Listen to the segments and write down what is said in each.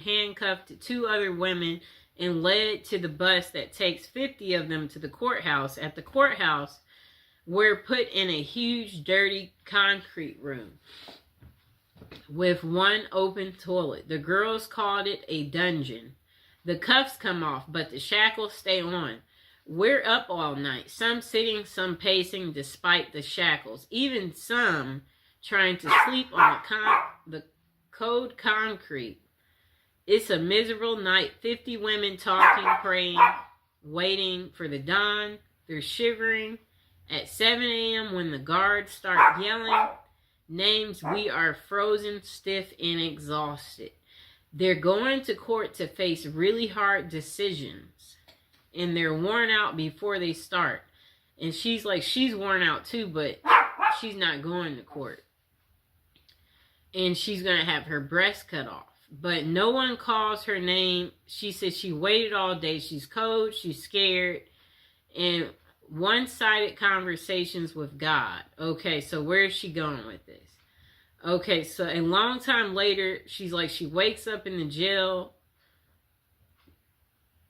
handcuffed 2 other women and led to the bus that takes 50 of them to the courthouse. At the courthouse, we're put in a huge, dirty concrete room with one open toilet. The girls called it a dungeon. The cuffs come off, but the shackles stay on. We're up all night, some sitting, some pacing despite the shackles, even some trying to sleep on the cold concrete. It's a miserable night. 50 women talking, praying, waiting for the dawn. They're shivering. At 7 a.m. when the guards start yelling names, we are frozen, stiff, and exhausted. They're going to court to face really hard decisions, and they're worn out before they start. And she's worn out too, but she's not going to court. And she's going to have her breast cut off. But no one calls her name. She says she waited all day. She's cold. She's scared. And one-sided conversations with God. Okay, so where is she going with this? Okay, so a long time later, she wakes up in the jail.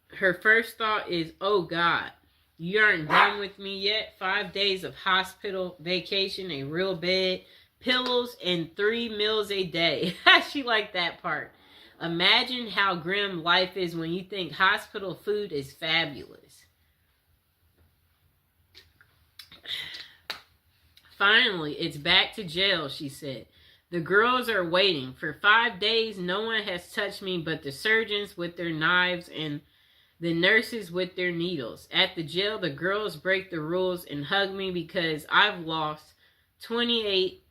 Her first thought is, oh God, you aren't done with me yet. 5 days of hospital vacation, a real bed, pillows, and 3 meals a day. She liked that part. Imagine how grim life is when you think hospital food is fabulous. Finally, it's back to jail, she said. The girls are waiting. For 5 days, no one has touched me but the surgeons with their knives and the nurses with their needles. At the jail, the girls break the rules and hug me because I've lost 28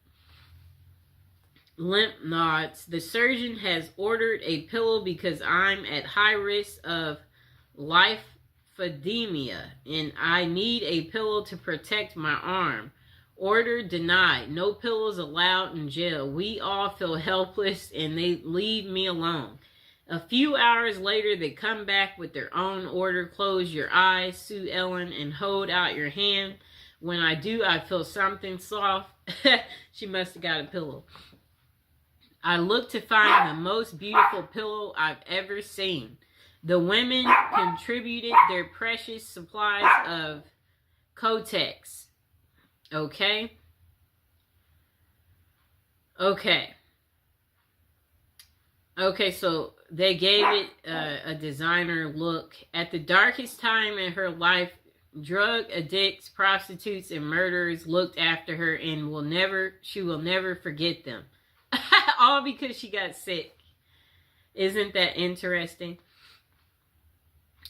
lymph nodes. The surgeon has ordered a pillow because I'm at high risk of lymphedema and I need a pillow to protect my arm. Order denied. No pillows allowed in jail. We all feel helpless and they leave me alone. A few hours later, they come back with their own order. Close your eyes, Sue Ellen, and hold out your hand. When I do, I feel something soft. She must have got a pillow. I look to find the most beautiful pillow I've ever seen. The women contributed their precious supplies of Kotex. Okay. So they gave it a designer look. At the darkest time in her life, drug addicts, prostitutes, and murderers looked after her and she will never forget them. All because she got sick. Isn't that interesting?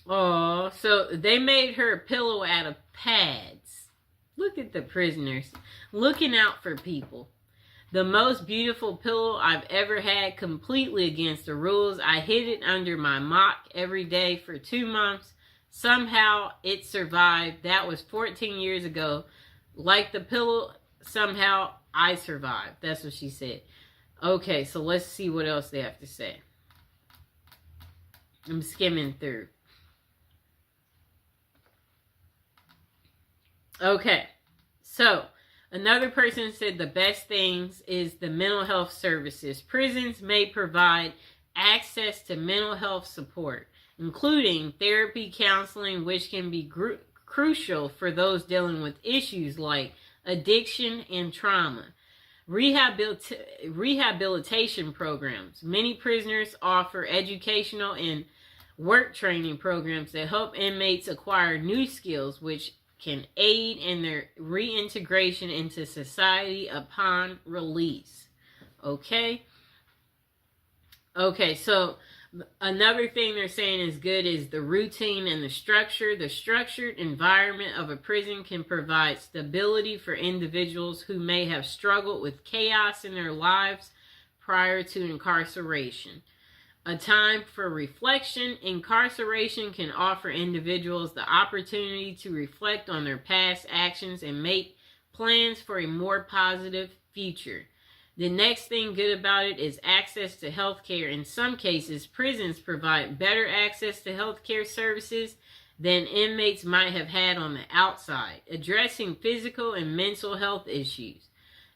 Oh, so they made her a pillow out of pads. Look at the prisoners looking out for people. The most beautiful pillow I've ever had, completely against the rules. I hid it under my mock every day for 2 months. Somehow it survived. That was 14 years ago. Like the pillow, somehow I survived. That's what she said. Okay, so let's see what else they have to say. I'm skimming through. Okay, so another person said the best things is the mental health services. Prisons may provide access to mental health support, including therapy, counseling, which can be crucial for those dealing with issues like addiction and trauma. Rehabilitation programs. Many prisoners offer educational and work training programs that help inmates acquire new skills, which can aid in their reintegration into society upon release. Okay, so another thing they're saying is good is the routine and the structure. The structured environment of a prison can provide stability for individuals who may have struggled with chaos in their lives prior to incarceration. A time for reflection. Incarceration can offer individuals the opportunity to reflect on their past actions and make plans for a more positive future. The next thing good about it is access to health care. In some cases, prisons provide better access to health care services than inmates might have had on the outside, addressing physical and mental health issues.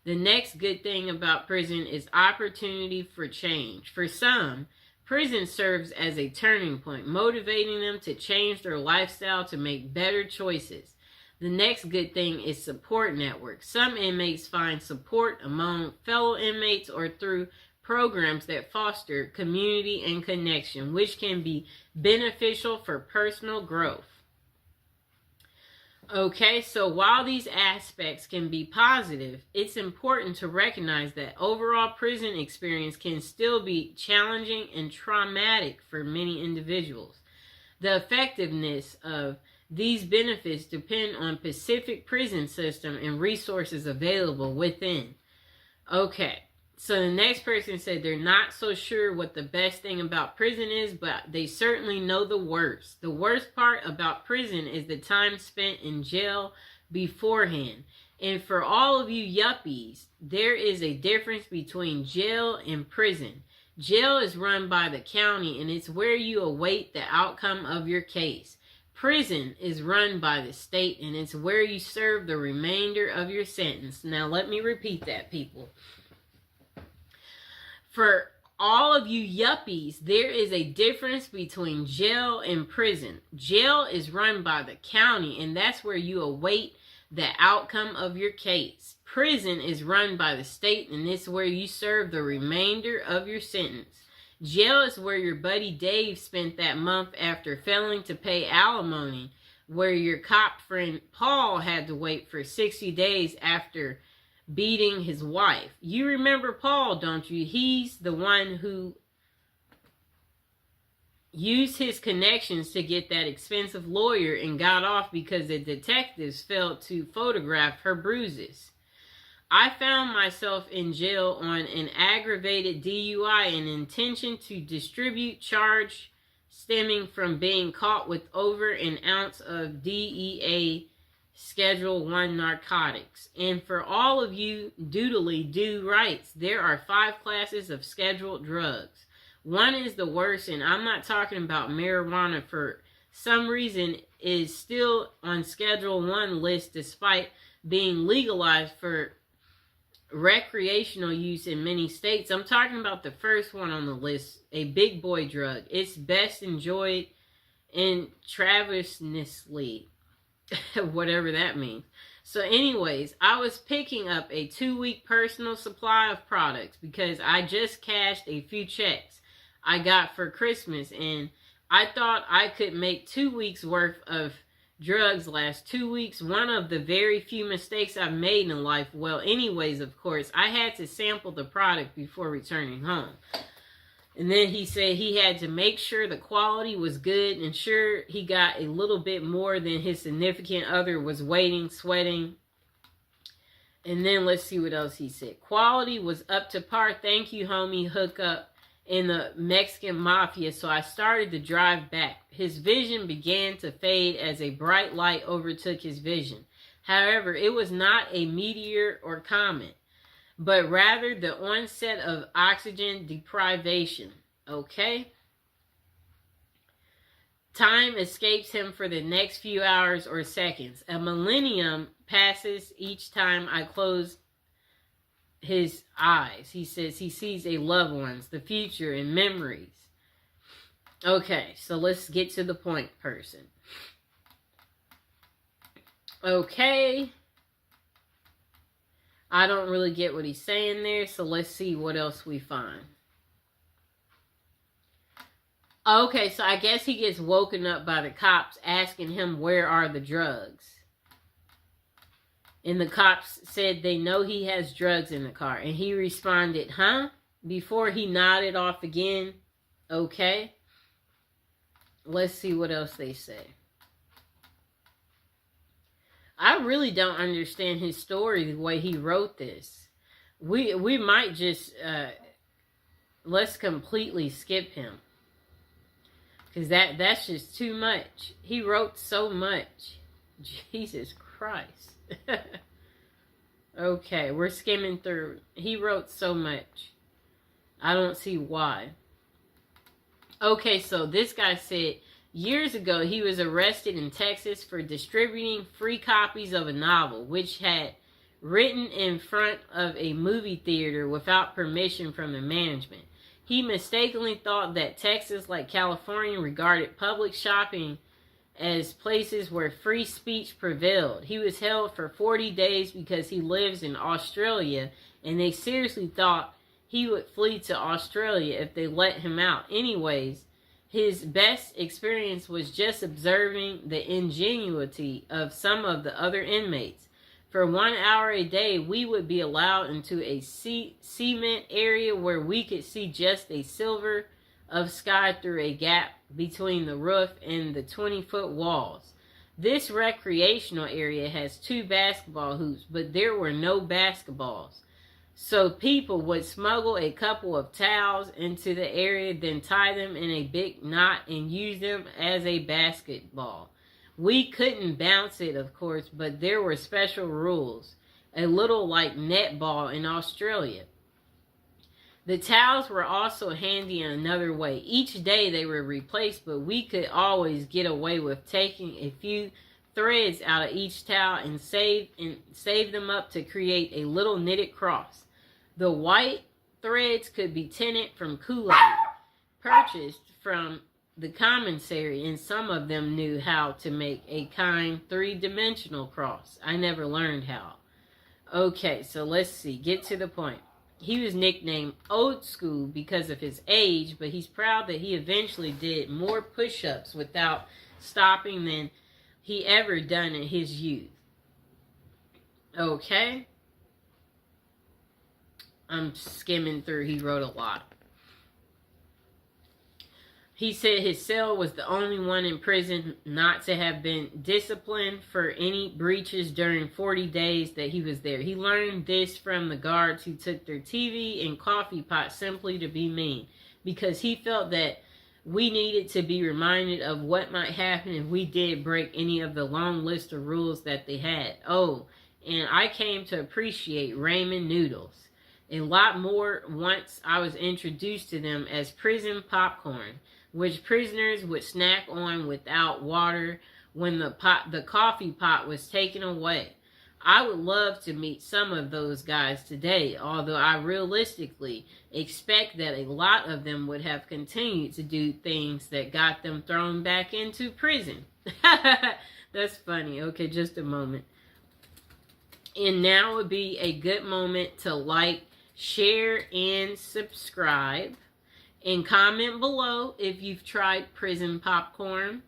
The next good thing about prison is opportunity for change. For some, prison serves as a turning point, motivating them to change their lifestyle to make better choices. The next good thing is support networks. Some inmates find support among fellow inmates or through programs that foster community and connection, which can be beneficial for personal growth. Okay, so while these aspects can be positive, it's important to recognize that overall prison experience can still be challenging and traumatic for many individuals. The effectiveness of these benefits depend on Pacific prison system and resources available within. Okay, so the next person said they're not so sure what the best thing about prison is, but they certainly know the worst. The worst part about prison is the time spent in jail beforehand. And for all of you yuppies, there is a difference between jail and prison. Jail is run by the county and it's where you await the outcome of your case. Prison is run by the state and it's where you serve the remainder of your sentence. Now let me repeat that, people. For all of you yuppies, there is a difference between jail and prison. Jail is run by the county, and that's where you await the outcome of your case. Prison is run by the state, and it's where you serve the remainder of your sentence. Jail is where your buddy Dave spent that month after failing to pay alimony, where your cop friend Paul had to wait for 60 days after beating his wife. You remember Paul, don't you? He's the one who used his connections to get that expensive lawyer and got off because the detectives failed to photograph her bruises. I found myself in jail on an aggravated DUI and intention to distribute charge stemming from being caught with over an ounce of DEA Schedule 1 narcotics. And for all of you doodly do rights, there are 5 classes of scheduled drugs. One is the worst, and I'm not talking about marijuana. For some reason is still on Schedule 1 list despite being legalized for recreational use in many states. I'm talking about the first one on the list, a big boy drug. It's best enjoyed intravenously. Whatever that means. So anyways, I was picking up a 2-week personal supply of products because I just cashed a few checks I got for Christmas, and I thought I could make 2 weeks worth of drugs last 2 weeks. One of the very few mistakes I've made in life. Well, anyways, of course, I had to sample the product before returning home. And then he said he had to make sure the quality was good and sure he got a little bit more than his significant other was waiting, sweating. And then let's see what else he said. Quality was up to par. Thank you, homie. Hook up in the Mexican mafia. So I started to drive back. His vision began to fade as a bright light overtook his vision. However, it was not a meteor or comet, but rather the onset of oxygen deprivation. Okay? Time escapes him for the next few hours or seconds. A millennium passes each time I close his eyes. He says he sees a loved ones, the future, and memories. Okay, so let's get to the point, person. Okay. I don't really get what he's saying there, so let's see what else we find. Okay, so I guess he gets woken up by the cops asking him where are the drugs. And the cops said they know he has drugs in the car. And he responded, huh? Before he nodded off again. Okay. Let's see what else they say. I really don't understand his story the way he wrote this. We might just let's completely skip him, because that's just too much. He wrote so much. Jesus Christ. Okay, we're skimming through. He wrote so much. I don't see why. Okay, so this guy said years ago he was arrested in Texas for distributing free copies of a novel which had written in front of a movie theater without permission from the management. He mistakenly thought that Texas, like California, regarded public shopping as places where free speech prevailed. He was held for 40 days because he lives in Australia, and they seriously thought he would flee to Australia if they let him out. Anyways, his best experience was just observing the ingenuity of some of the other inmates. For 1 hour a day, we would be allowed into a cement area where we could see just a silver of sky through a gap between the roof and the 20-foot walls. This recreational area has 2 basketball hoops, but there were no basketballs. So people would smuggle a couple of towels into the area, then tie them in a big knot and use them as a basketball. We couldn't bounce it, of course, but there were special rules, a little like netball in Australia. The towels were also handy in another way. Each day they were replaced, but we could always get away with taking a few threads out of each towel and save them up to create a little knitted cross. The white threads could be tinted from Kool-Aid, purchased from the commissary, and some of them knew how to make a kind 3-dimensional cross. I never learned how. Okay, so let's see. Get to the point. He was nicknamed Old School because of his age, but he's proud that he eventually did more push-ups without stopping than he ever done in his youth. Okay. I'm skimming through. He wrote a lot. He said his cell was the only one in prison not to have been disciplined for any breaches during 40 days that he was there. He learned this from the guards who took their TV and coffee pot simply to be mean, because he felt that we needed to be reminded of what might happen if we did break any of the long list of rules that they had. Oh, and I came to appreciate ramen noodles a lot more once I was introduced to them as prison popcorn, which prisoners would snack on without water when the coffee pot was taken away. I would love to meet some of those guys today, although I realistically expect that a lot of them would have continued to do things that got them thrown back into prison. That's funny. Okay, just a moment. And now would be a good moment to like, share, and subscribe. And comment below if you've tried prison popcorn.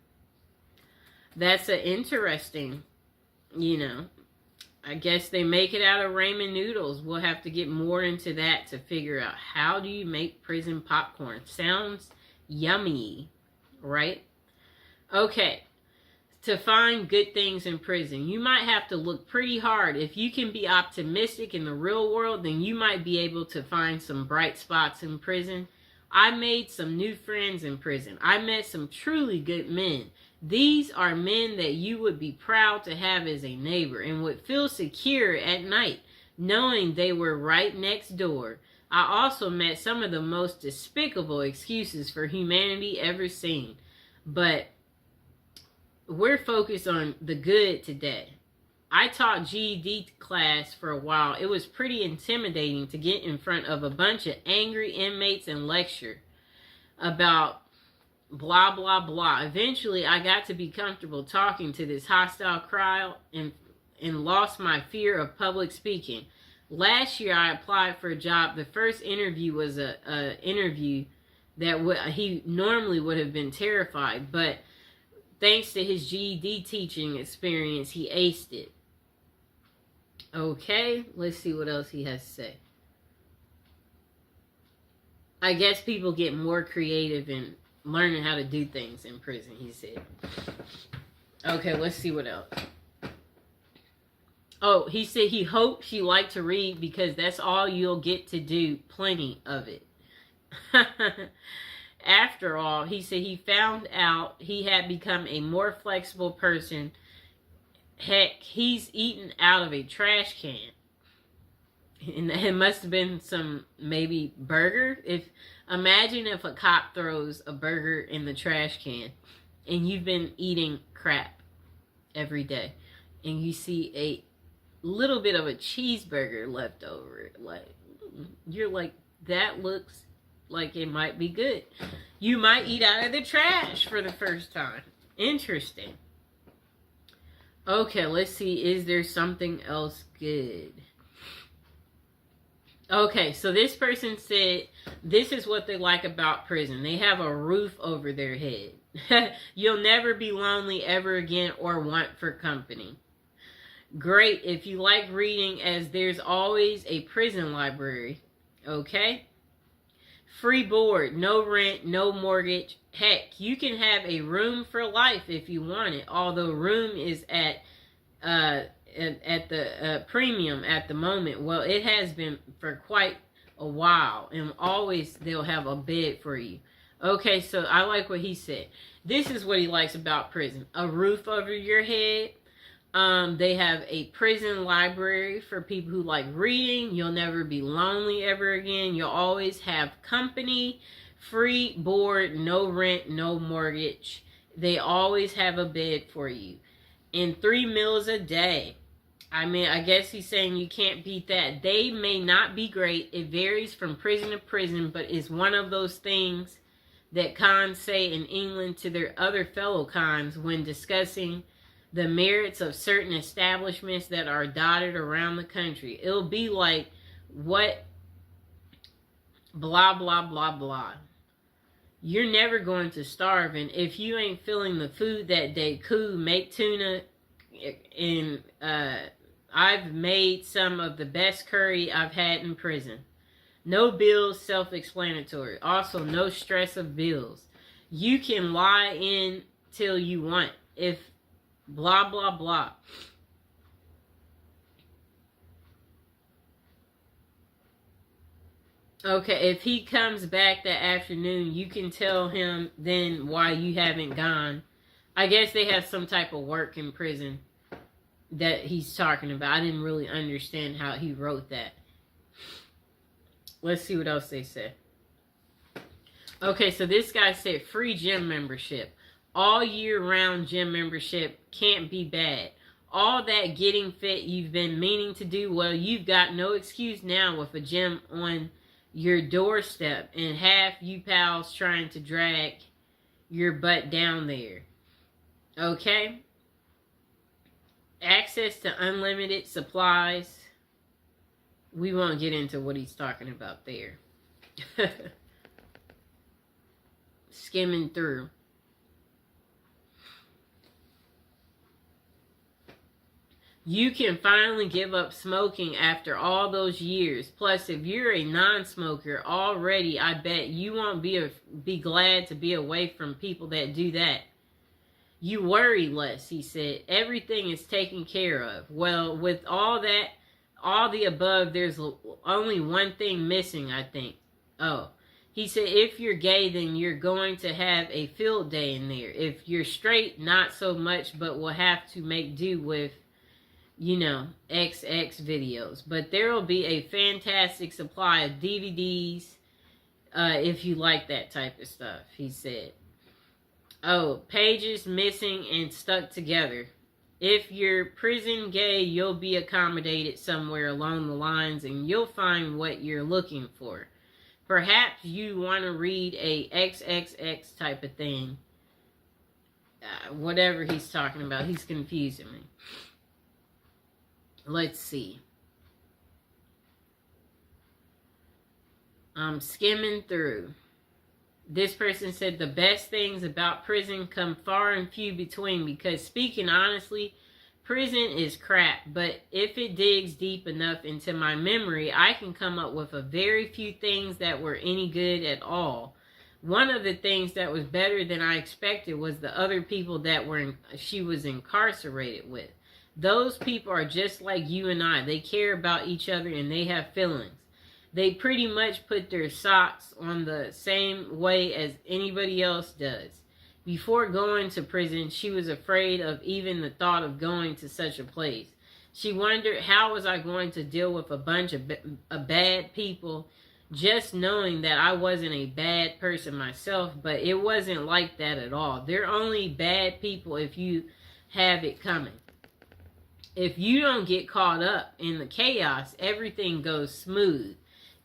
That's an interesting, I guess they make it out of ramen noodles. We'll have to get more into that to figure out how do you make prison popcorn. Sounds yummy, right? Okay. To find good things in prison, you might have to look pretty hard. If you can be optimistic in the real world, then you might be able to find some bright spots in prison. I made some new friends in prison. I met some truly good men. These are men that you would be proud to have as a neighbor and would feel secure at night, knowing they were right next door. I also met some of the most despicable excuses for humanity ever seen. But we're focused on the good today. I taught GED class for a while. It was pretty intimidating to get in front of a bunch of angry inmates and lecture about blah, blah, blah. Eventually, I got to be comfortable talking to this hostile crowd and lost my fear of public speaking. Last year, I applied for a job. The first interview was a interview that he normally would have been terrified, but thanks to his GED teaching experience, he aced it. Okay, let's see what else he has to say. I guess people get more creative in learning how to do things in prison, he said. Okay, let's see what else. Oh, he said he hopes you like to read because that's all you'll get to do. Plenty of it. After all, he said he found out he had become a more flexible person. Heck, he's eaten out of a trash can. And it must have been some, maybe, burger. Imagine if a cop throws a burger in the trash can and you've been eating crap every day and you see a little bit of a cheeseburger left over. Like, you're like, that looks like it might be good. You might eat out of the trash for the first time. Interesting. Okay, let's see. Is there something else good? Okay, so this person said this is what they like about prison. They have a roof over their head. You'll never be lonely ever again or want for company. Great if you like reading, as there's always a prison library. Okay? Free board, no rent, no mortgage. Heck, you can have a room for life if you want it. Although room is at the premium at the moment. Well, it has been for quite a while, and always they'll have a bed for you. Okay, so I like what he said. This is what he likes about prison: a roof over your head. They have a prison library for people who like reading. You'll never be lonely ever again. You'll always have company. Free board, no rent, no mortgage. They always have a bed for you. And 3 meals a day. I mean, I guess he's saying you can't beat that. They may not be great. It varies from prison to prison, but it's one of those things that cons say in England to their other fellow cons when discussing the merits of certain establishments that are dotted around the country. It'll be like, what, blah, blah, blah, blah. You're never going to starve, and if you ain't feeling the food that day, cool, make tuna. And I've made some of the best curry I've had in prison. No bills, self-explanatory. Also, no stress of bills. You can lie in till you want. If blah, blah, blah. Okay, if he comes back that afternoon, you can tell him then why you haven't gone. I guess they have some type of work in prison that he's talking about. I didn't really understand how he wrote that. Let's see what else they said. Okay, so this guy said free gym membership. All year round gym membership can't be bad. All that getting fit you've been meaning to do, well, you've got no excuse now with a gym on your doorstep and half you pals trying to drag your butt down there. Okay? Access to unlimited supplies. We won't get into what he's talking about there. Skimming through. You can finally give up smoking after all those years. Plus, if you're a non-smoker already, I bet you won't be glad to be away from people that do that. You worry less, he said. Everything is taken care of. Well, with all that, all the above, there's only one thing missing, I think. Oh, he said, if you're gay, then you're going to have a field day in there. If you're straight, not so much, but we'll have to make do with, you know, XX videos. But there will be a fantastic supply of DVDs if you like that type of stuff, he said. Oh, pages missing and stuck together. If you're prison gay, you'll be accommodated somewhere along the lines and you'll find what you're looking for. Perhaps you want to read a XXX type of thing. Whatever he's talking about, he's confusing me. Let's see. I'm skimming through. This person said the best things about prison come far and few between because, speaking honestly, prison is crap. But if it digs deep enough into my memory, I can come up with a very few things that were any good at all. One of the things that was better than I expected was the other people that she was incarcerated with. Those people are just like you and I. They care about each other and they have feelings. They pretty much put their socks on the same way as anybody else does. Before going to prison, she was afraid of even the thought of going to such a place. She wondered, how was I going to deal with a bunch of bad people, just knowing that I wasn't a bad person myself, but it wasn't like that at all. They're only bad people if you have it coming. If you don't get caught up in the chaos, everything goes smooth.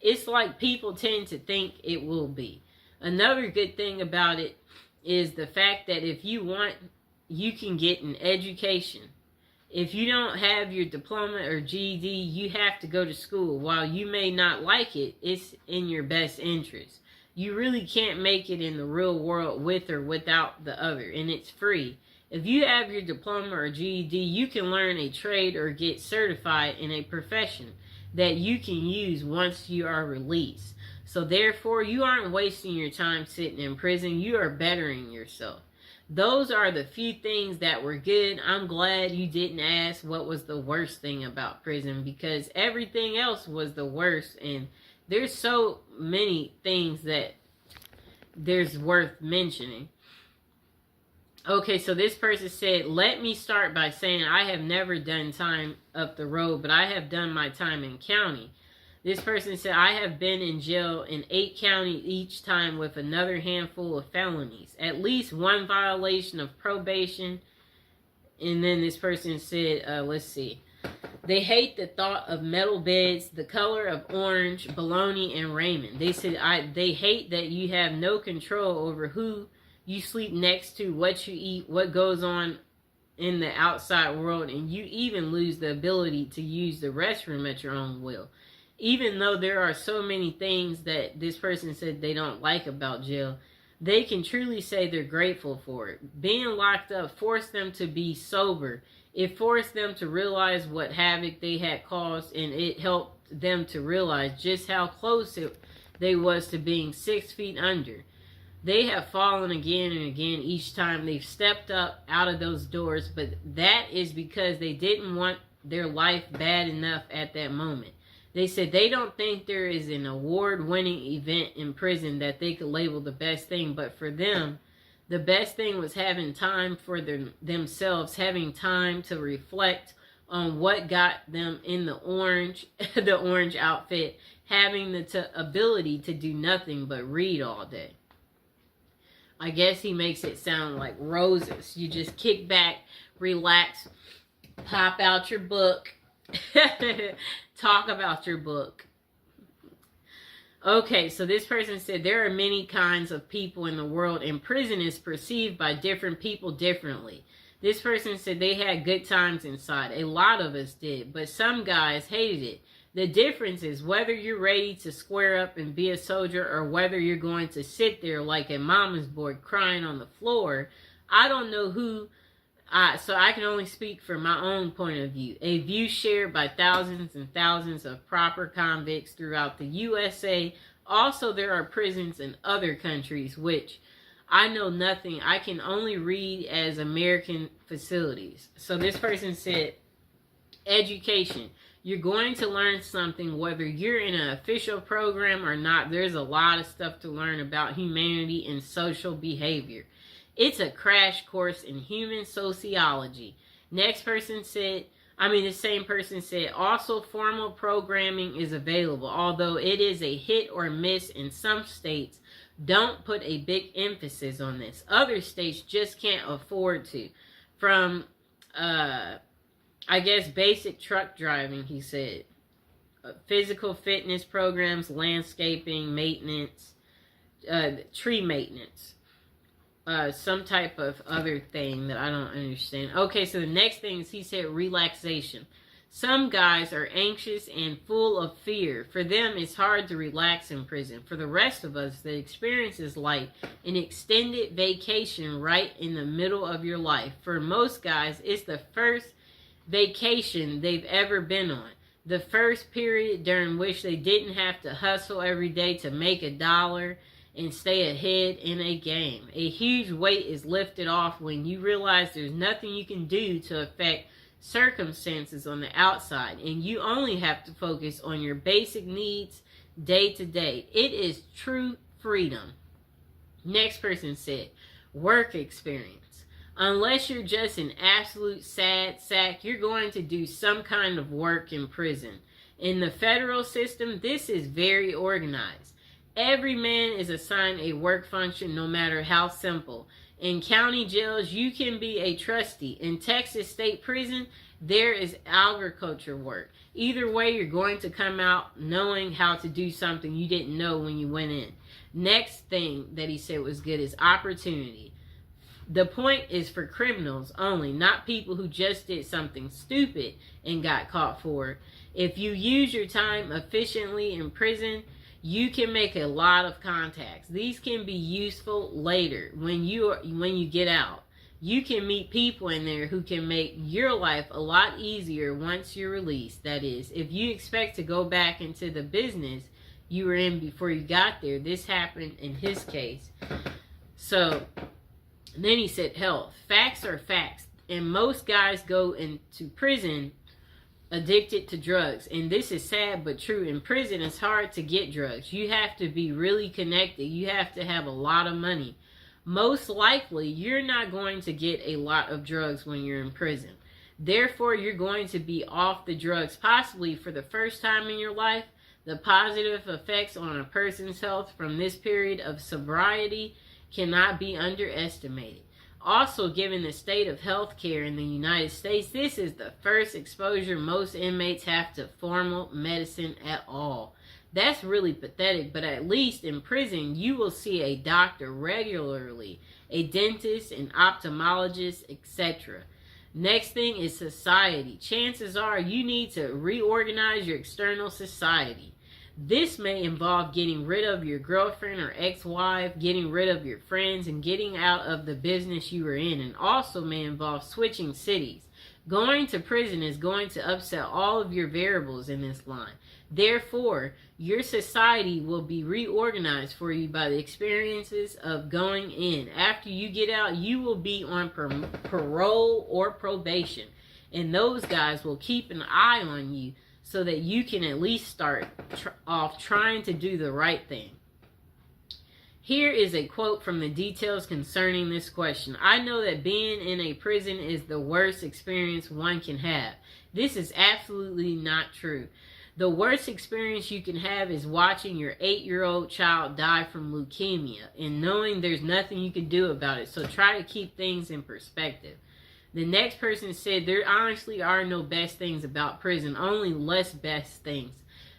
it's like people tend to think it will be. Another good thing about it is the fact that if you want, you can get an education. If you don't have your diploma or GED, you have to go to school. While you may not like it, it's in your best interest. You really can't make it in the real world with or without the other, and it's free. If you have your diploma or GED, you can learn a trade or get certified in a profession that you can use once you are released. So therefore, you aren't wasting your time sitting in prison. You are bettering yourself. Those are the few things that were good. I'm glad you didn't ask what was the worst thing about prison, because everything else was the worst. And there's so many things that there's worth mentioning. Okay, so this person said, let me start by saying I have never done time up the road, but I have done my time in county. This person said, I have been in jail in 8 counties each time with another handful of felonies. At least one violation of probation. And then this person said, let's see. They hate the thought of metal beds, the color of orange, bologna, and ramen. They said, they hate that you have no control over who you sleep next to, what you eat, what goes on in the outside world, and you even lose the ability to use the restroom at your own will. Even though there are so many things that this person said they don't like about jail, they can truly say they're grateful for it. Being locked up forced them to be sober. It forced them to realize what havoc they had caused, and it helped them to realize just how close they was to being 6 feet under. They have fallen again and again each time they've stepped up out of those doors, but that is because they didn't want their life bad enough at that moment. They said they don't think there is an award-winning event in prison that they could label the best thing, but for them, the best thing was having time for themselves, having time to reflect on what got them in the orange outfit, having the ability to do nothing but read all day. I guess he makes it sound like roses. You just kick back, relax, pop out your book, talk about your book. Okay, so this person said there are many kinds of people in the world, and prison is perceived by different people differently. This person said they had good times inside. A lot of us did, but some guys hated it. The difference is whether you're ready to square up and be a soldier, or whether you're going to sit there like a mama's boy crying on the floor. I don't know who, so I can only speak from my own point of view. A view shared by thousands and thousands of proper convicts throughout the USA. Also, there are prisons in other countries, which I know nothing. I can only read as American facilities. So this person said, education. You're going to learn something whether you're in an official program or not. There's a lot of stuff to learn about humanity and social behavior. It's a crash course in human sociology. Next person said, the same person said, also formal programming is available, although it is a hit or miss in some states. Don't put a big emphasis on this. Other states just can't afford to. From, basic truck driving, he said. Physical fitness programs, landscaping, maintenance, tree maintenance. Some type of other thing that I don't understand. Okay, so the next thing is he said relaxation. Some guys are anxious and full of fear. For them, it's hard to relax in prison. For the rest of us, the experience is like an extended vacation right in the middle of your life. For most guys, it's the first vacation they've ever been on. The first period during which they didn't have to hustle every day to make $1 and stay ahead in a game. A huge weight is lifted off when you realize there's nothing you can do to affect circumstances on the outside, and you only have to focus on your basic needs day to day. It is true freedom. Next person said, work experience. Unless you're just an absolute sad sack, you're going to do some kind of work in prison. In the federal system, this is very organized. Every man is assigned a work function, no matter how simple. In county jails, you can be a trustee. In Texas State Prison, There is agriculture work. Either way, you're going to come out knowing how to do something you didn't know when you went in. Next thing that he said was good is opportunity. The point is for criminals only, not people who just did something stupid and got caught for it. If you use your time efficiently in prison, you can make a lot of contacts. These can be useful later when you get out. You can meet people in there who can make your life a lot easier once you're released. That is, if you expect to go back into the business you were in before you got there, this happened in his case. So then he said health. Facts are facts. And most guys go into prison addicted to drugs. And this is sad but true. In prison, it's hard to get drugs. You have to be really connected. You have to have a lot of money. Most likely, you're not going to get a lot of drugs when you're in prison. Therefore, you're going to be off the drugs possibly for the first time in your life. The positive effects on a person's health from this period of sobriety cannot be underestimated. Also, given the state of health care in the United States, this is the first exposure most inmates have to formal medicine at all. That's really pathetic, but at least in prison, you will see a doctor regularly, a dentist, an ophthalmologist, etc. Next thing is society. Chances are you need to reorganize your external society. This may involve getting rid of your girlfriend or ex-wife, getting rid of your friends, and getting out of the business you were in, and also may involve switching cities. Going to prison is going to upset all of your variables in this line. Therefore, your society will be reorganized for you by the experiences of going in. After you get out, you will be on parole or probation, and those guys will keep an eye on you so that you can at least start off trying to do the right thing. Here is a quote from the details concerning this question. I know that being in a prison is the worst experience one can have. This is absolutely not true. The worst experience you can have is watching your 8-year-old child die from leukemia and knowing there's nothing you can do about it. So try to keep things in perspective. The next person said, there honestly are no best things about prison, only less best things.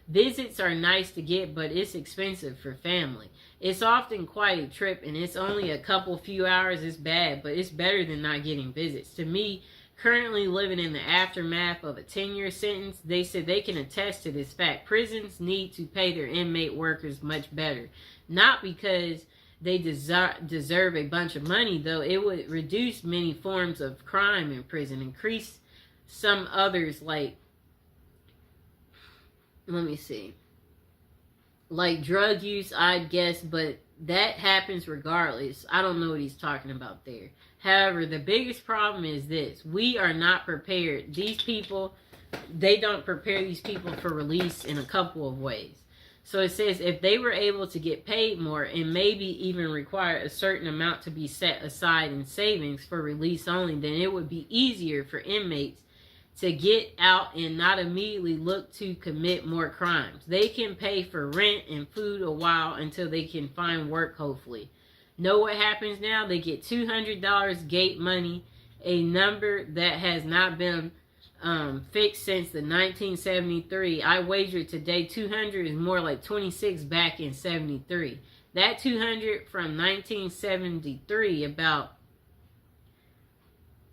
Visits are nice to get, but it's expensive for family. It's often quite a trip, and it's only a few hours. It's bad, but it's better than not getting visits. To me, currently living in the aftermath of a 10-year sentence, they said they can attest to this fact. Prisons need to pay their inmate workers much better. Not because they deserve a bunch of money, though. It would reduce many forms of crime in prison, increase some others like, let me see, like drug use, I'd guess, but that happens regardless. I don't know what he's talking about there. However, the biggest problem is this. We are not prepared. These people, they don't prepare these people for release in a couple of ways. So it says if they were able to get paid more and maybe even require a certain amount to be set aside in savings for release only, then it would be easier for inmates to get out and not immediately look to commit more crimes. They can pay for rent and food a while until they can find work, hopefully. Know what happens now? They get $200 gate money, a number that has not been fixed since the 1973. I wager today 200 is more like 26 back in 73. That 200 from 1973, about,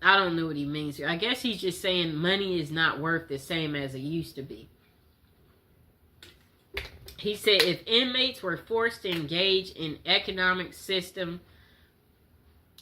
I don't know what he means here. I guess he's just saying money is not worth the same as it used to be. He said if inmates were forced to engage in an economic system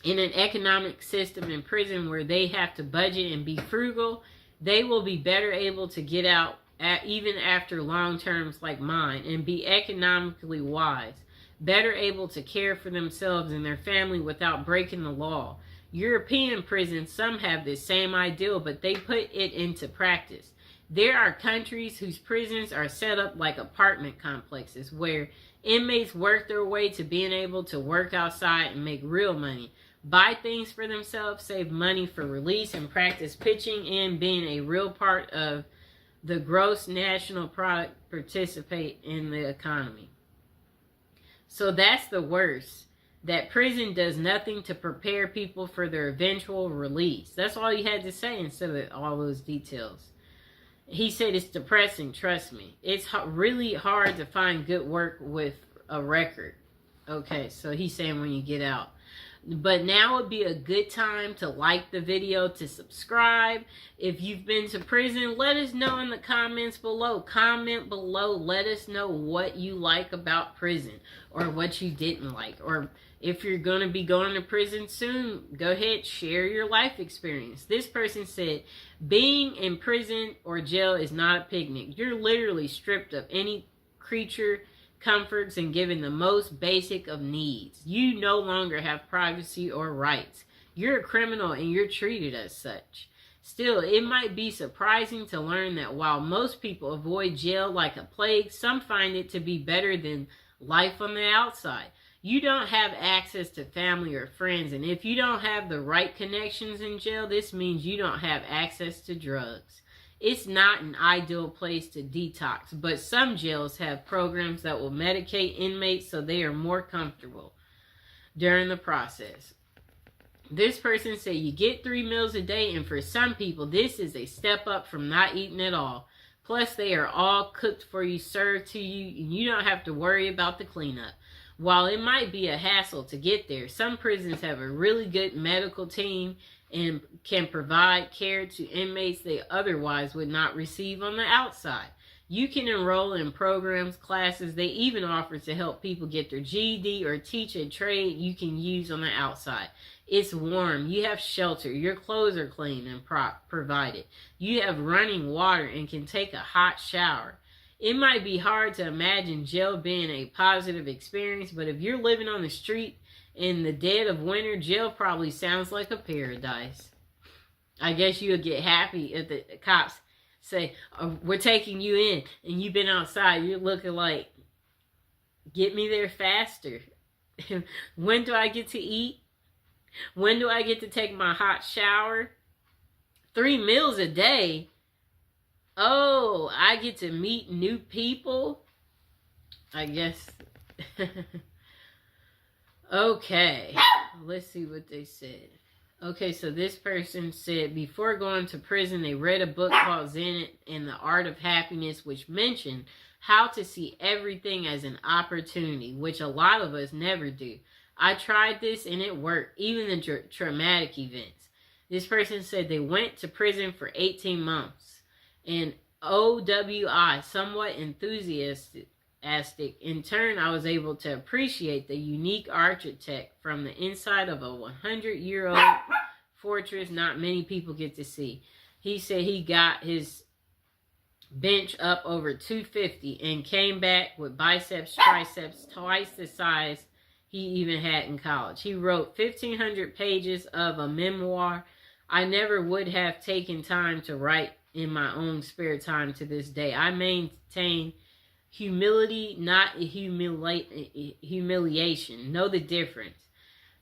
in prison where they have to budget and be frugal, they will be better able to get out even after long terms like mine and be economically wise, better able to care for themselves and their family without breaking the law. European prisons, some have this same ideal, but they put it into practice. There are countries whose prisons are set up like apartment complexes where inmates work their way to being able to work outside and make real money, buy things for themselves, save money for release, and practice pitching in being a real part of the gross national product, participate in the economy. So that's the worst. that prison does nothing to prepare people for their eventual release. That's all he had to say instead of all those details. He said, it's depressing, trust me. It's really hard to find good work with a record. Okay, so he's saying when you get out. But now would be a good time to like the video, to subscribe. If you've been to prison, let us know in the comments below. Comment below. Let us know what you like about prison or what you didn't like. Or if you're going to be going to prison soon, go ahead, share your life experience. This person said, being in prison or jail is not a picnic. You're literally stripped of any creature comforts and given the most basic of needs. You no longer have privacy or rights. You're a criminal and you're treated as such. Still, it might be surprising to learn that while most people avoid jail like a plague, some find it to be better than life on the outside. You don't have access to family or friends, and if you don't have the right connections in jail, this means you don't have access to drugs. It's not an ideal place to detox, but some jails have programs that will medicate inmates so they are more comfortable during the process. This person said you get 3 meals a day, and for some people, this is a step up from not eating at all. Plus, they are all cooked for you, served to you, and you don't have to worry about the cleanup. While it might be a hassle to get there, some prisons have a really good medical team and can provide care to inmates they otherwise would not receive on the outside. You can enroll in programs, classes. They even offer to help people get their GED or teach a trade you can use on the outside. It's warm. You have shelter. Your clothes are clean and provided. You have running water and can take a hot shower. It might be hard to imagine jail being a positive experience, but if you're living on the street in the dead of winter, jail probably sounds like a paradise. I guess you'll get happy if the cops say, oh, we're taking you in, and you've been outside. You're looking like, get me there faster. When do I get to eat? When do I get to take my hot shower? 3 meals a day? Oh, I get to meet new people? I guess. Okay, let's see what they said. Okay, so this person said, before going to prison, they read a book called Zen and the Art of Happiness, which mentioned how to see everything as an opportunity, which a lot of us never do. I tried this and it worked, even the traumatic events. This person said they went to prison for 18 months. And OWI, somewhat enthusiastic. In turn, I was able to appreciate the unique architect from the inside of a 100-year-old fortress not many people get to see. He said he got his bench up over 250 and came back with biceps, triceps twice the size he even had in college. He wrote 1,500 pages of a memoir I never would have taken time to write in my own spare time to this day. I maintain humility, not humiliation. Know the difference.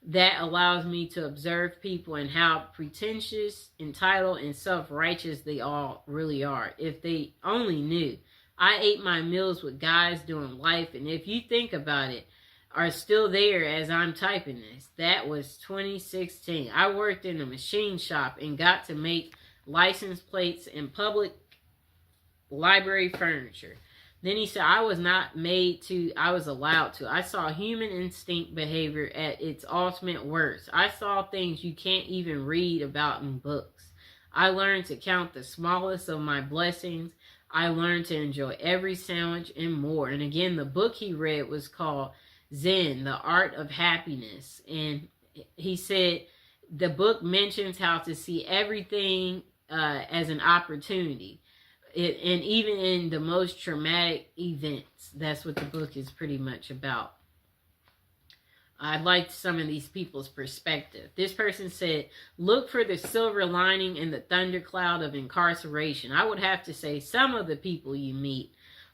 That allows me to observe people and how pretentious, entitled, and self-righteous they all really are. If they only knew. I ate my meals with guys doing life, and if you think about it, are still there as I'm typing this. That was 2016. I worked in a machine shop and got to make license plates and public library furniture. Then he said, I was not made to, I was allowed to. I saw human instinct behavior at its ultimate worst. I saw things you can't even read about in books. I learned to count the smallest of my blessings. I learned to enjoy every sandwich and more. And again, the book he read was called Zen, the Art of Happiness. And he said the book mentions how to see everything as an opportunity. And even in the most traumatic events, that's what the book is pretty much about. I liked some of these people's perspective. This person said, look for the silver lining in the thundercloud of incarceration. I would have to say some of the people you meet.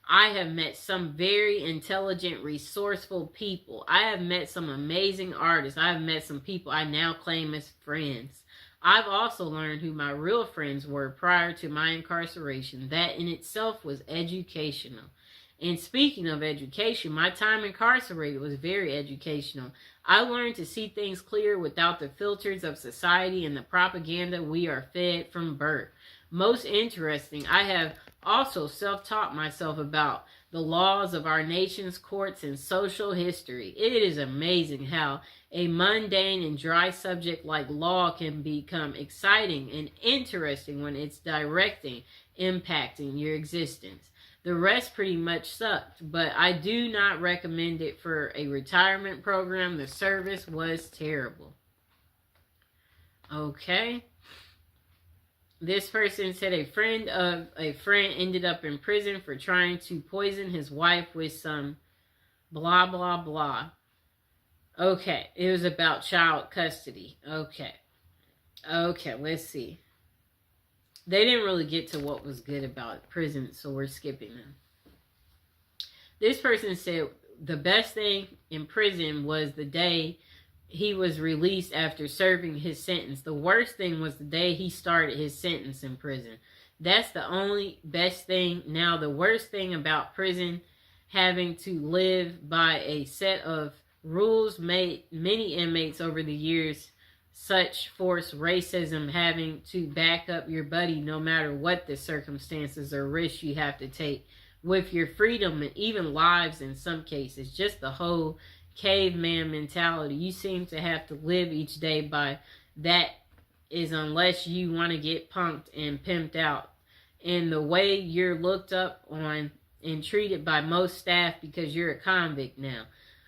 I have met some very intelligent, resourceful people. I have met some amazing artists. I have met some people I now claim as friends. I've also learned who my real friends were prior to my incarceration. That in itself was educational. And speaking of education, my time incarcerated was very educational. I learned to see things clear without the filters of society and the propaganda we are fed from birth. Most interesting, I have also self-taught myself about the laws of our nation's courts and social history. It is amazing how a mundane and dry subject like law can become exciting and interesting when it's impacting your existence. The rest pretty much sucked, but I do not recommend it for a retirement program. The service was terrible. Okay. This person said a friend ended up in prison for trying to poison his wife with some blah, blah, blah. Okay, it was about child custody. Okay, let's see. They didn't really get to what was good about prison, so we're skipping them. This person said the best thing in prison was the day he was released after serving his sentence. The worst thing was the day he started his sentence in prison. That's the only best thing. Now, the worst thing about prison, having to live by a set of rules made many inmates over the years, such force racism, having to back up your buddy no matter what the circumstances or risks you have to take with your freedom and even lives in some cases. Just the whole caveman mentality. You seem to have to live each day by that, is unless you want to get punked and pimped out. And the way you're looked up on and treated by most staff because you're a convict now.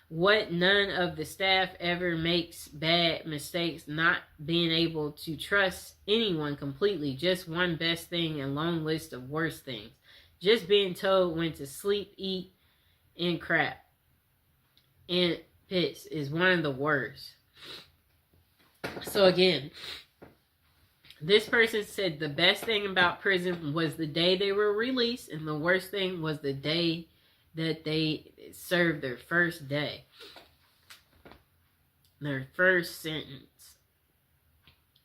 What none of the staff ever makes bad mistakes, not being able to trust anyone completely. Just one best thing and long list of worst things. Just being told when to sleep, eat, and crap. And piss is one of the worst. So again, this person said the best thing about prison was the day they were released, and the worst thing was the day that they served their first day. Their first sentence.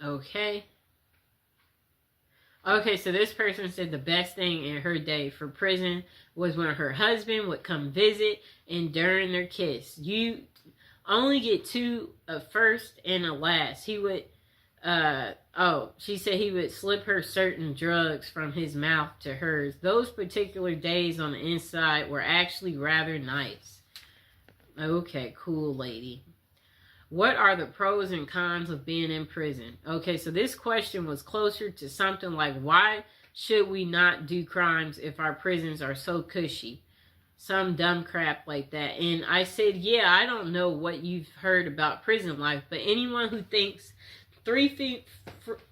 Okay. Okay, so this person said the best thing in her day for prison was when her husband would come visit and during their kiss. You only get two, a first and a last. He would, she said he would slip her certain drugs from his mouth to hers. Those particular days on the inside were actually rather nice. Okay, cool lady. What are the pros and cons of being in prison? Okay, so this question was closer to something like, why should we not do crimes if our prisons are so cushy? Some dumb crap like that. And I said, yeah, I don't know what you've heard about prison life, but anyone who thinks three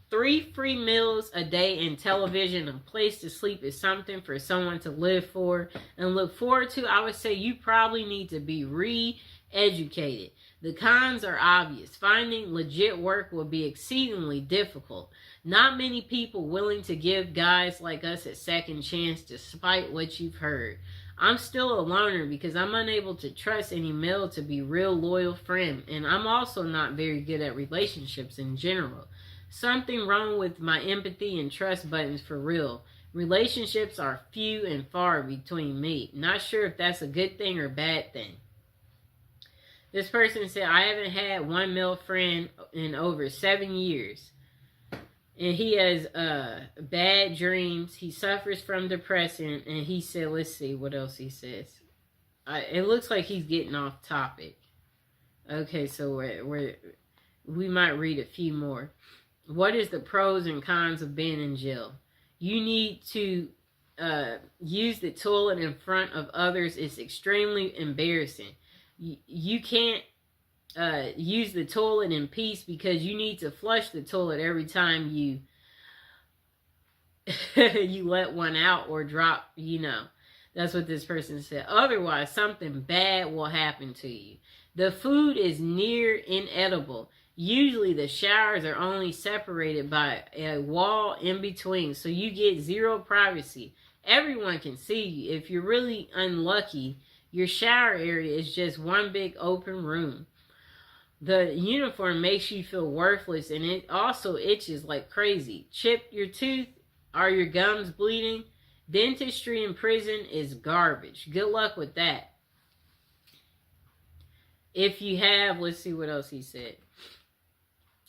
free meals a day and television and a place to sleep is something for someone to live for and look forward to, I would say you probably need to be re-educated. The cons are obvious. Finding legit work will be exceedingly difficult. Not many people willing to give guys like us a second chance despite what you've heard. I'm still a loner because I'm unable to trust any male to be real loyal friend, and I'm also not very good at relationships in general. Something wrong with my empathy and trust buttons for real. Relationships are few and far between me. Not sure if that's a good thing or bad thing. This person said, I haven't had one male friend in over 7 years. And he has bad dreams. He suffers from depression. And he said, let's see what else he says. It looks like he's getting off topic. Okay, so we might read a few more. What is the pros and cons of being in jail? You need to use the toilet in front of others. It's extremely embarrassing. You can't use the toilet in peace because you need to flush the toilet every time you you let one out or drop, That's what this person said. Otherwise, something bad will happen to you. The food is near inedible. Usually the showers are only separated by a wall in between, so you get zero privacy. Everyone can see you. If you're really unlucky, your shower area is just one big open room. The uniform makes you feel worthless, and it also itches like crazy. Chip your tooth? Are your gums bleeding? Dentistry in prison is garbage. Good luck with that. If you have, let's see what else he said.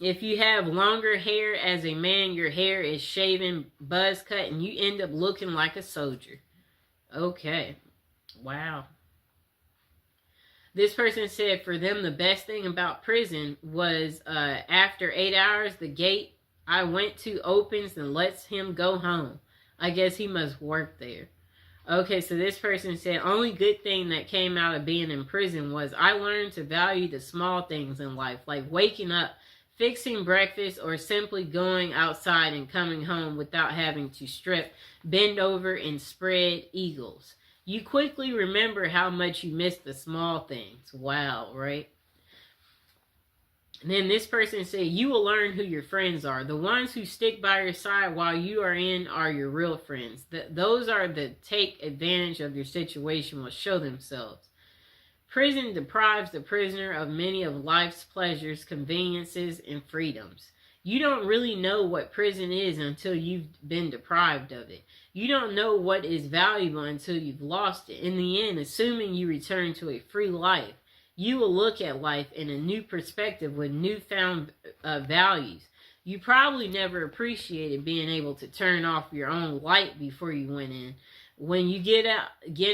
If you have longer hair as a man, your hair is shaven, buzz cut, and you end up looking like a soldier. Okay. Wow. This person said for them, the best thing about prison was after 8 hours, the gate I went to opens and lets him go home. I guess he must work there. Okay, so this person said, only good thing that came out of being in prison was I learned to value the small things in life, like waking up, fixing breakfast, or simply going outside and coming home without having to strip, bend over, and spread eagles. You quickly remember how much you miss the small things. Wow, right? And then this person said, you will learn who your friends are. The ones who stick by your side while you are in are your real friends. Those are the take advantage of your situation will show themselves. Prison deprives the prisoner of many of life's pleasures, conveniences, and freedoms. You don't really know what prison is until you've been deprived of it. You don't know what is valuable until you've lost it. In the end, assuming you return to a free life, you will look at life in a new perspective with newfound values. You probably never appreciated being able to turn off your own light before you went in. When you get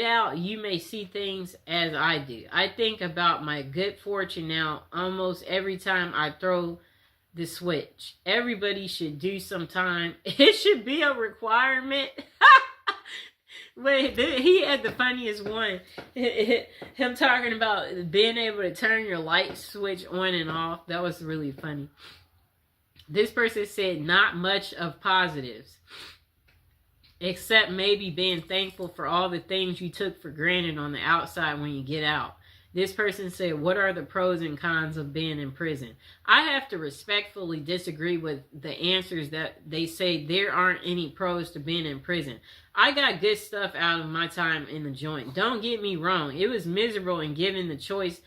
out, you may see things as I do. I think about my good fortune now almost every time I throw the switch. Everybody should do sometime. It should be a requirement. Wait, he had the funniest one. Him talking about being able to turn your light switch on and off. That was really funny. This person said not much of positives, except maybe being thankful for all the things you took for granted on the outside when you get out. This person said, what are the pros and cons of being in prison? I have to respectfully disagree with the answers that they say there aren't any pros to being in prison. I got good stuff out of my time in the joint. Don't get me wrong. It was miserable, and given the choice,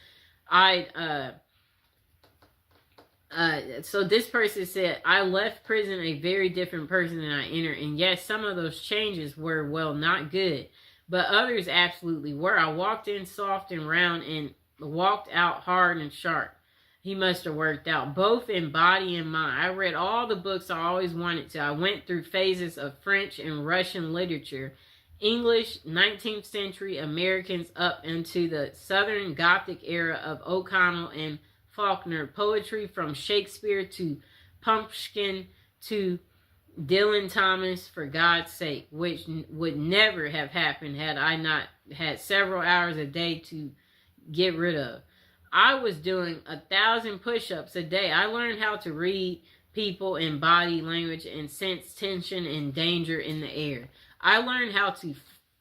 so this person said, I left prison a very different person than I entered. And yes, some of those changes were, well, not good. But others absolutely were. I walked in soft and round and walked out hard and sharp. He must have worked out, both in body and mind. I read all the books I always wanted to. I went through phases of French and Russian literature, English, 19th century Americans up into the Southern Gothic era of O'Connell and Faulkner, poetry from Shakespeare to Pumpkin to Dylan Thomas, for God's sake, which would never have happened had I not had several hours a day to get rid of. I was doing 1,000 push-ups a day. I learned how to read people and body language and sense tension and danger in the air. I learned how to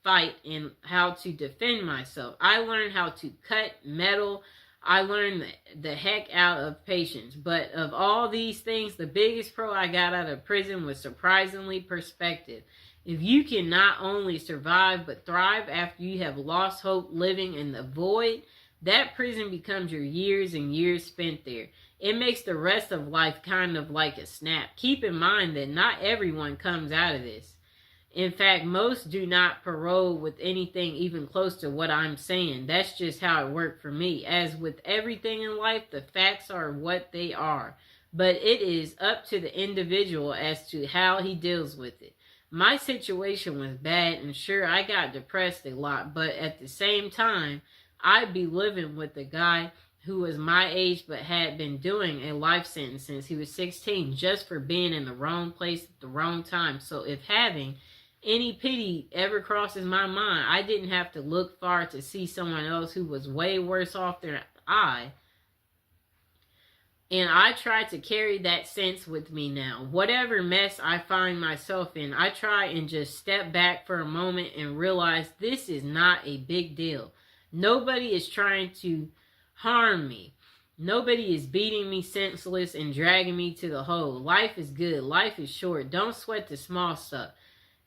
fight and how to defend myself. I learned how to cut metal. I learned the heck out of patience. But of all these things, the biggest pro I got out of prison was surprisingly perspective. If you can not only survive but thrive after you have lost hope living in the void, that prison becomes your years and years spent there. It makes the rest of life kind of like a snap. Keep in mind that not everyone comes out of this. In fact, most do not parole with anything even close to what I'm saying. That's just how it worked for me. As with everything in life, the facts are what they are. But it is up to the individual as to how he deals with it. My situation was bad, and sure, I got depressed a lot. But at the same time, I'd be living with a guy who was my age but had been doing a life sentence since he was 16 just for being in the wrong place at the wrong time. So if having any pity ever crosses my mind, I didn't have to look far to see someone else who was way worse off than I. And I try to carry that sense with me now. Whatever mess I find myself in, I try and just step back for a moment and realize this is not a big deal. Nobody is trying to harm me. Nobody is beating me senseless and dragging me to the hole. Life is good. Life is short. Don't sweat the small stuff.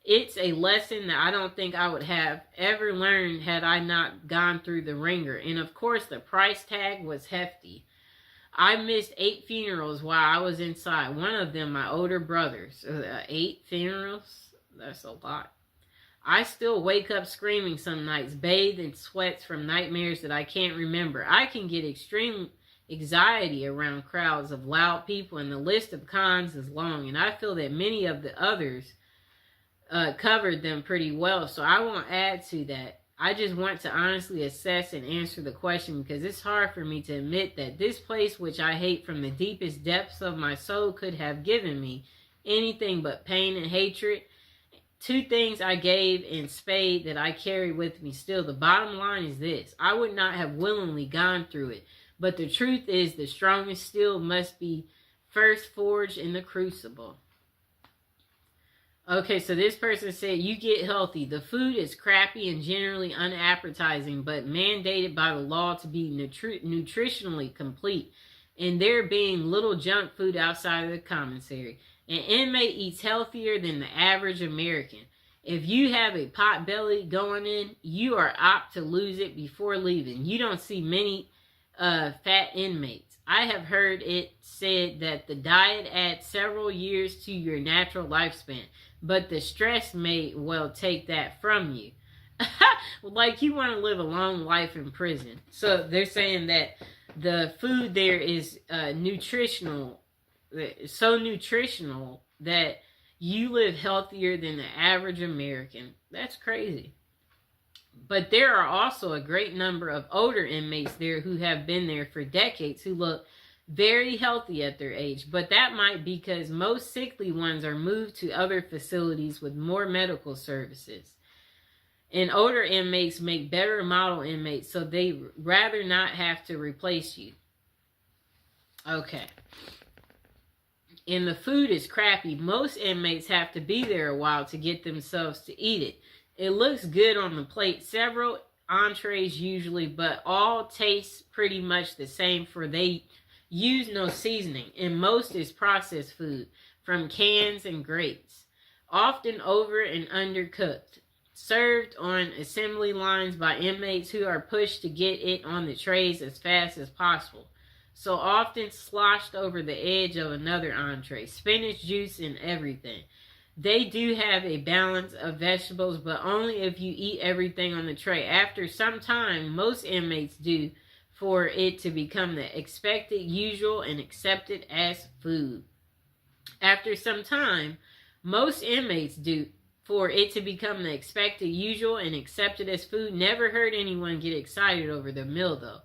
It's a lesson that I don't think I would have ever learned had I not gone through the ringer. And of course, the price tag was hefty. I missed 8 funerals while I was inside. One of them, my older brother's. 8 funerals? That's a lot. I still wake up screaming some nights, bathed in sweats from nightmares that I can't remember. I can get extreme anxiety around crowds of loud people, and the list of cons is long, and I feel that many of the others covered them pretty well, so I won't add to that. I just want to honestly assess and answer the question, because it's hard for me to admit that this place, which I hate from the deepest depths of my soul, could have given me anything but pain and hatred. Two things I gave in spade that I carry with me still. The bottom line is this: I would not have willingly gone through it, but the truth is the strongest steel must be first forged in the crucible. Okay, so this person said, you get healthy. The food is crappy and generally unappetizing, but mandated by the law to be nutritionally complete, and there being little junk food outside of the commissary. An inmate eats healthier than the average American. If you have a pot belly going in, you are apt to lose it before leaving. You don't see many fat inmates. I have heard it said that the diet adds several years to your natural lifespan, but the stress may well take that from you. Like you want to live a long life in prison. So they're saying that the food there is nutritional, so nutritional that you live healthier than the average American. That's crazy. But there are also a great number of older inmates there who have been there for decades who look very healthy at their age. But that might be because most sickly ones are moved to other facilities with more medical services. And older inmates make better model inmates, so they rather not have to replace you. Okay. And the food is crappy. Most inmates have to be there a while to get themselves to eat it. It looks good on the plate, several entrees usually, but all taste pretty much the same, for they use no seasoning, and most is processed food from cans and grates, often over and undercooked, served on assembly lines by inmates who are pushed to get it on the trays as fast as possible. So often sloshed over the edge of another entree, spinach juice and everything. They do have a balance of vegetables, but only if you eat everything on the tray. After some time, most inmates do, for it to become the expected, usual, and accepted as food. After some time, most inmates do, for it to become the expected, usual, and accepted as food. Never heard anyone get excited over the meal, though.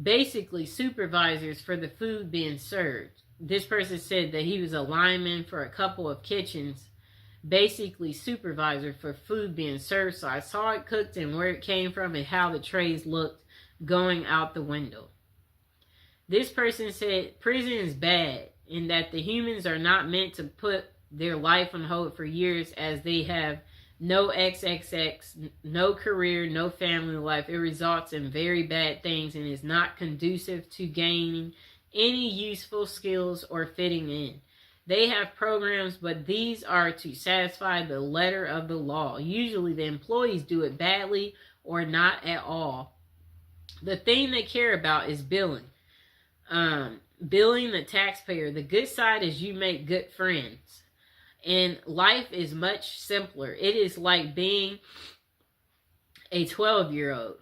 Basically, supervisors for the food being served. This person said that he was a lineman for a couple of kitchens, basically supervisor for food being served, so I saw it cooked and where it came from and how the trays looked going out the window. This person said prison is bad in that the humans are not meant to put their life on hold for years, as they have no XXX, no career, no family life. It results in very bad things and is not conducive to gaining any useful skills or fitting in. They have programs, but these are to satisfy the letter of the law. Usually the employees do it badly or not at all. The thing they care about is billing. Billing the taxpayer. The good side is you make good friends. And life is much simpler. It is like being a 12-year-old.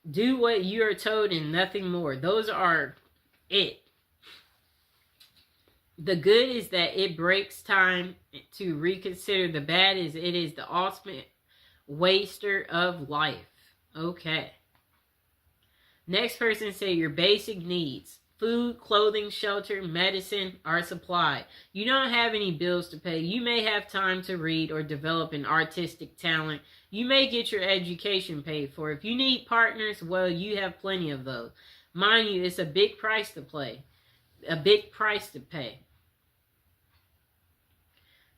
Do what you are told and nothing more. Those are it. The good is that it breaks time to reconsider. The bad is it is the ultimate waster of life. Okay. Next person say your basic needs. Food, clothing, shelter, medicine are supplied. You don't have any bills to pay. You may have time to read or develop an artistic talent. You may get your education paid for. If you need partners, well, you have plenty of those. Mind you, it's a big price to pay. A big price to pay.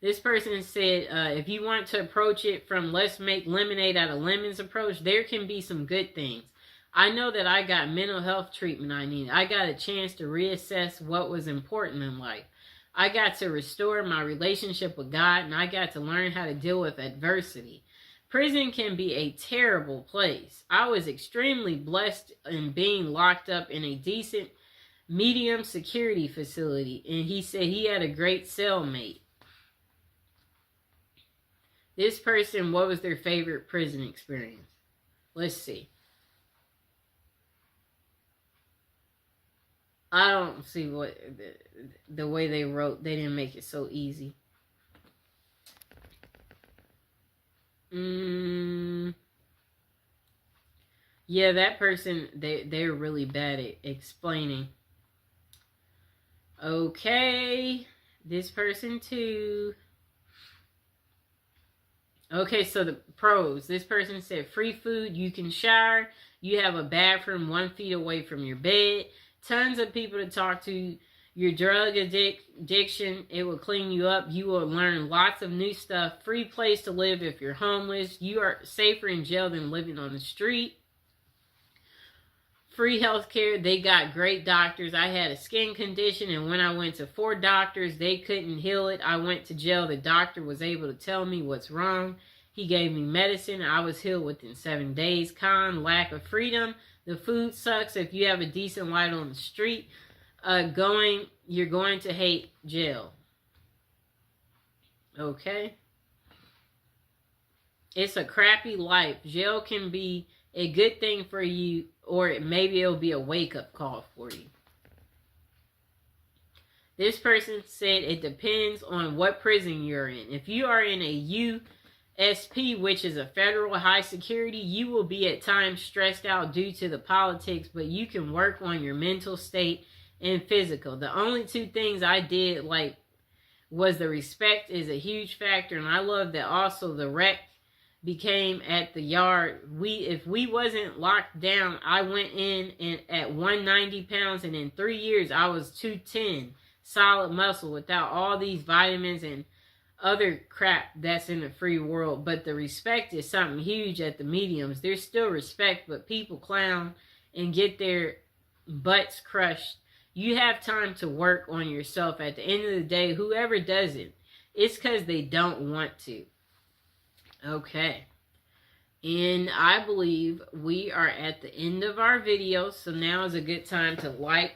This person said, if you want to approach it from let's make lemonade out of lemons approach, there can be some good things. I know that I got mental health treatment I needed. I got a chance to reassess what was important in life. I got to restore my relationship with God, and I got to learn how to deal with adversity. Prison can be a terrible place. I was extremely blessed in being locked up in a decent, medium security facility, and he said he had a great cellmate. This person, what was their favorite prison experience? Let's see. I don't see what the way they wrote. They didn't make it so easy. Yeah, that person, they're really bad at explaining. Okay, this person too. Okay, so the pros. This person said free food, you can shower, you have a bathroom 1 feet away from your bed, tons of people to talk to, your drug addiction, it will clean you up, you will learn lots of new stuff, free place to live if you're homeless, you are safer in jail than living on the street. Free health care, they got great doctors. I had a skin condition, and when I went to 4 doctors, they couldn't heal it. I went to jail. The doctor was able to tell me what's wrong. He gave me medicine. I was healed within 7 days. Con, lack of freedom. The food sucks. If you have a decent light on the street, you're going to hate jail. Okay? It's a crappy life. Jail can be a good thing for you, or maybe it'll be a wake-up call for you. This person said it depends on what prison you're in. If you are in a USP, which is a federal high security, you will be at times stressed out due to the politics, but you can work on your mental state and physical. The only 2 things I did like was the respect is a huge factor, and I love that also the rec became at the yard. If we wasn't locked down, I went in and at 190 pounds, and in 3 years I was 210, solid muscle without all these vitamins and other crap that's in the free world. But the respect is something huge at the mediums. There's still respect, but people clown and get their butts crushed. You have time to work on yourself. At the end of the day, whoever does it, it's because they don't want to. Okay, and I believe we are at the end of our video, so now is a good time to like,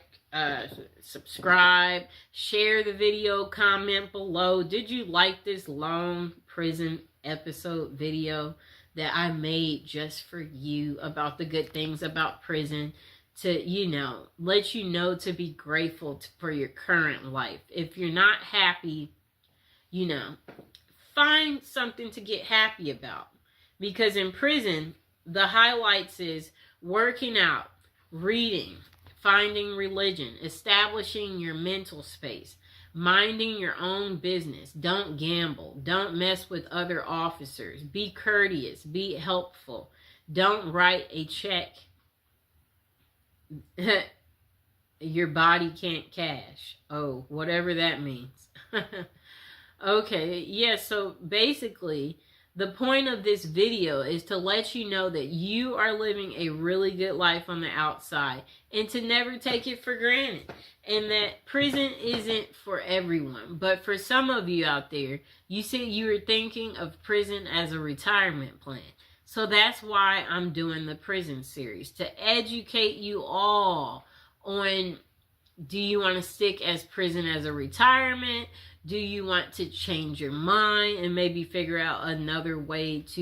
subscribe, share the video, comment below. Did you like this long prison episode video that I made just for you about the good things about prison? To, let you know to be grateful for your current life. If you're not happy, find something to get happy about. Because in prison, the highlights is working out, reading, finding religion, establishing your mental space, minding your own business. Don't gamble. Don't mess with other officers. Be courteous. Be helpful. Don't write a check your body can't cash. Oh, whatever that means. Okay, yeah, so basically, the point of this video is to let you know that you are living a really good life on the outside and to never take it for granted. And that prison isn't for everyone. But for some of you out there, you said you were thinking of prison as a retirement plan. So that's why I'm doing the prison series, to educate you all on, do you want to stick as prison as a retirement? Do you want to change your mind and maybe figure out another way to